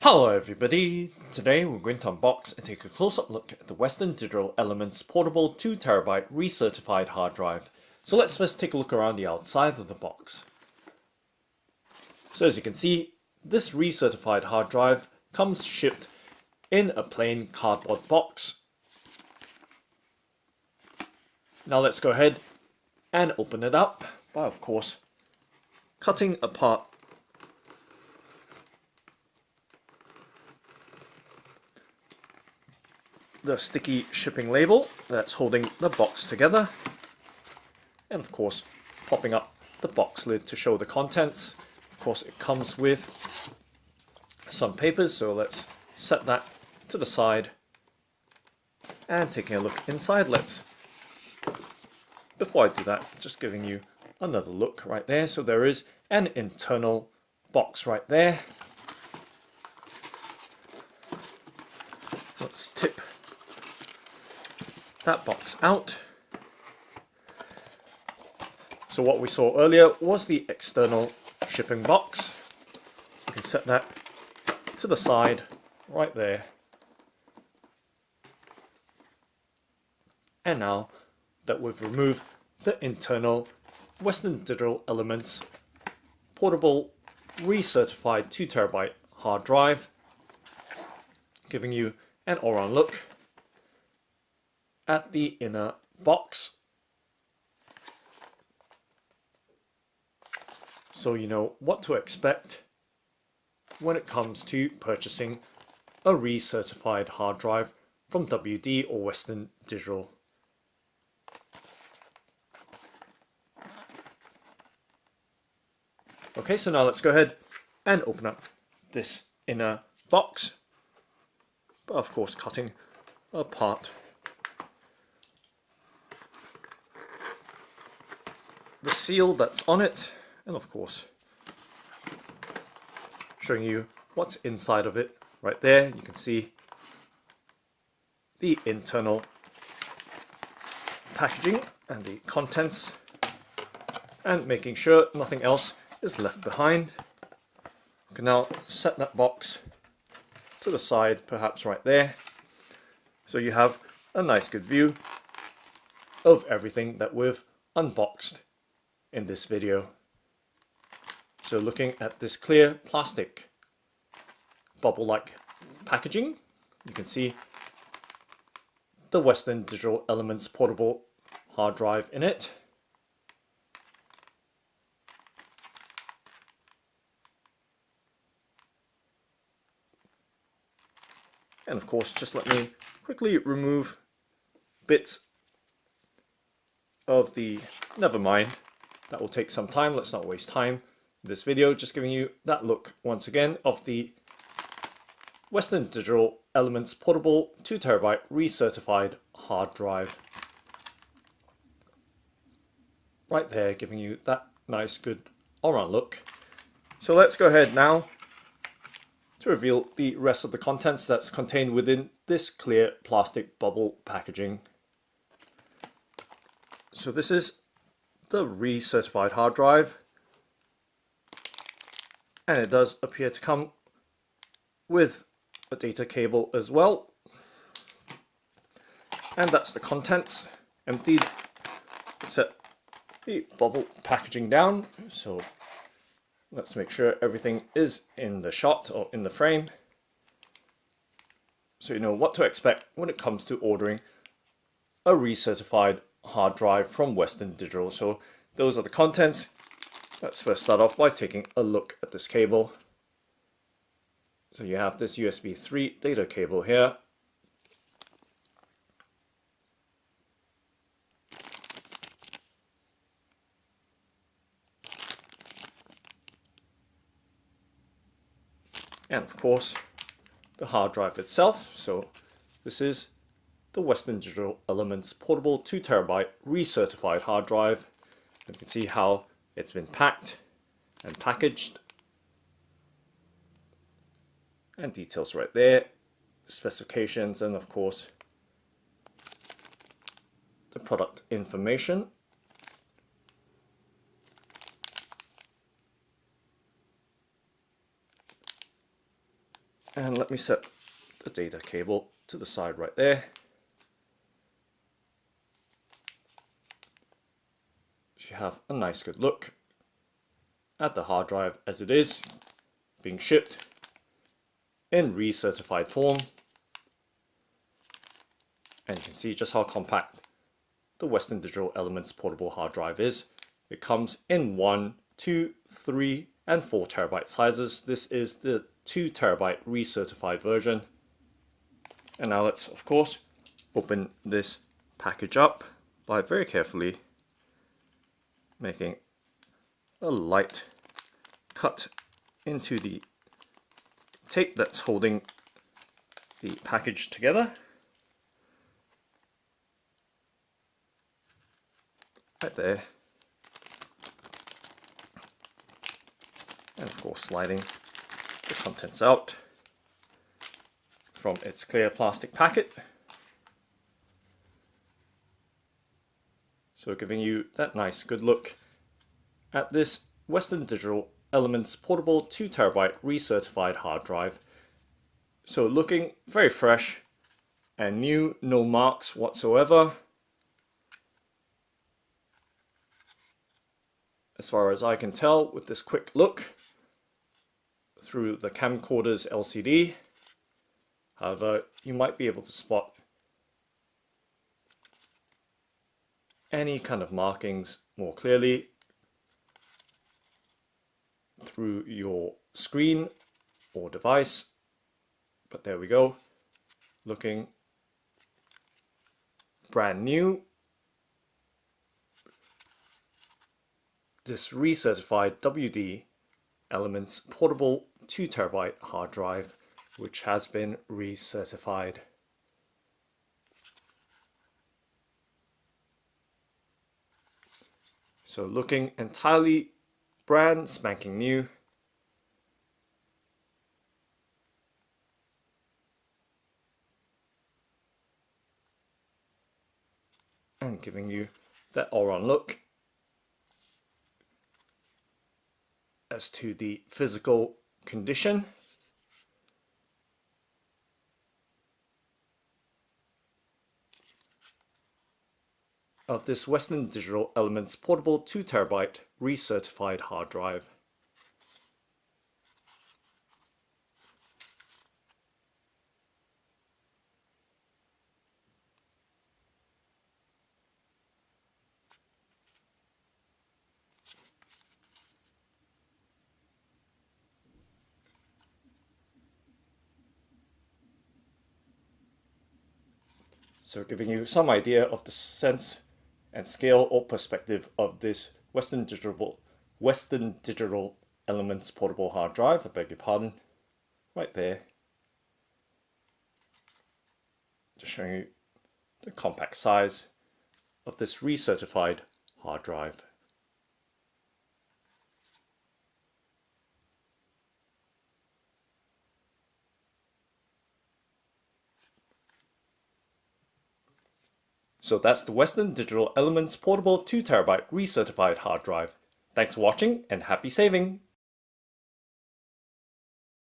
Hello everybody! Today we're going to unbox and take a close-up look at the Western Digital Elements portable 2TB recertified hard drive. So let's first take a look around the outside of the box. So as you can see, this recertified hard drive comes shipped in a plain cardboard box. Now let's go ahead and open it up by, of course, cutting apart the sticky shipping label that's holding the box together, and of course popping up the box lid to show the contents. Of course it comes with some papers, so let's set that to the side. And taking a look inside, before I do that, just giving you another look right there. So there is an internal box right there. Let's tip that box out. So what we saw earlier was the external shipping box. You can set that to the side right there. And now that we've removed the internal Western Digital Elements portable recertified 2TB hard drive, giving you an all-round look at the inner box, so you know what to expect when it comes to purchasing a recertified hard drive from WD or Western Digital. Okay, so now let's go ahead and open up this inner box, but of course cutting apart the seal that's on it, and of course showing you what's inside of it right there. You can see the internal packaging and the contents, and making sure nothing else is left behind. You can now set that box to the side, perhaps right there, so you have a nice good view of everything that we've unboxed in this video. So looking at this clear plastic bubble-like packaging, you can see the Western Digital Elements portable hard drive in it. And of course, just let me quickly remove bits of the, never mind, that will take some time, let's not waste time in this video, just giving you that look once again of the Western Digital Elements portable 2TB recertified hard drive. Right there, giving you that nice good all-round look. So let's go ahead now to reveal the rest of the contents that's contained within this clear plastic bubble packaging. So this is the recertified hard drive, and it does appear to come with a data cable as well, and that's the contents emptied. Set the bubble packaging down, so let's make sure everything is in the shot or in the frame, so you know what to expect when it comes to ordering a recertified hard drive from Western Digital. So those are the contents. Let's first start off by taking a look at this cable. So you have this USB 3 data cable here. And of course the hard drive itself. So this is the Western Digital Elements portable 2TB recertified hard drive. You can see how it's been packed and packaged, and details right there, specifications, and of course the product information. And let me set the data cable to the side right there. You have a nice good look at the hard drive as it is being shipped in recertified form. And you can see just how compact the Western Digital Elements portable hard drive is. It comes in 1, 2, 3, and 4 terabyte sizes. This is the 2 terabyte recertified version. And now let's, of course, open this package up by very carefully making a light cut into the tape that's holding the package together. Right there. And of course sliding the contents out from its clear plastic packet. So giving you that nice good look at this Western Digital Elements portable 2 terabyte recertified hard drive. So looking very fresh and new, no marks whatsoever. As far as I can tell with this quick look through the camcorder's LCD. However, you might be able to spot any kind of markings more clearly through your screen or device. But there we go, looking brand new. This recertified WD Elements portable 2 terabyte hard drive, which has been recertified. So looking entirely brand spanking new. And giving you that all-round look as to the physical condition. Of this Western Digital Elements portable 2 terabyte recertified hard drive. So giving you some idea of the sense and scale or perspective of this Western Digital Elements portable hard drive, I beg your pardon, right there. Just showing you the compact size of this recertified hard drive. So that's the Western Digital Elements portable 2 terabyte recertified hard drive. Thanks for watching and happy saving!